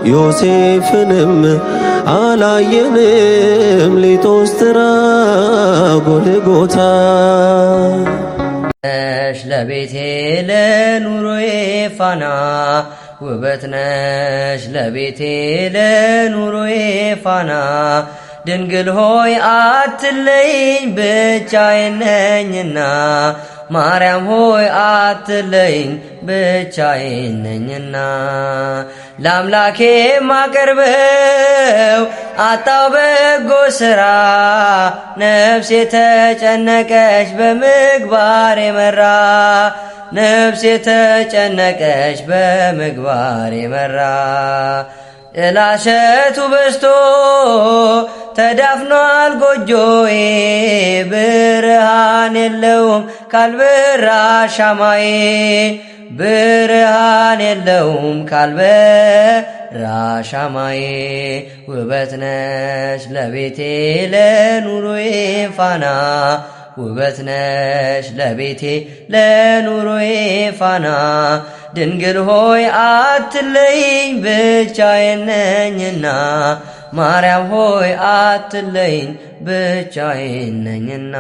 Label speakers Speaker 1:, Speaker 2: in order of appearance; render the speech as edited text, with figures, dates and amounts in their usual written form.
Speaker 1: ዮሴፍንም አላየንም ሊጦስትራ ጎልጎታ
Speaker 2: ነሽ ለቤቴ ለኑሮዬ ፋና ውበት ነሽ ለቤቴ ለኑሮዬ ፋና ድንግል ሆይ አትለይኝ ብቻዬን ነኝና ማርያም ሆይ አትለይኝ ብቻዬን ነኝና ለአምላኬ ማቀርበው አጣው በጎ ሥራ ነፍሴ ተጨነቀች በምግባር የመራ ነፍሴ ተጨነቀች በምግባር የመራ ጥላሸቱ በዝቶ ተዳፍኗል ጎጆዬ ብርሃን የለውም ካልበራ ሻማዬ ብርሃን የለውም ካልበራ ሻማዬ ውበት ነሽ ለቤቴ ለኑሮዬ ፋና ውበት ነሽ ለቤቴ ለኑሮዬ ፋና ድንግል ሆይ አትለይኝ ብቻዬን ነኝና ማርያም ሆይ አትለይኝ ብቻዬን ነኝና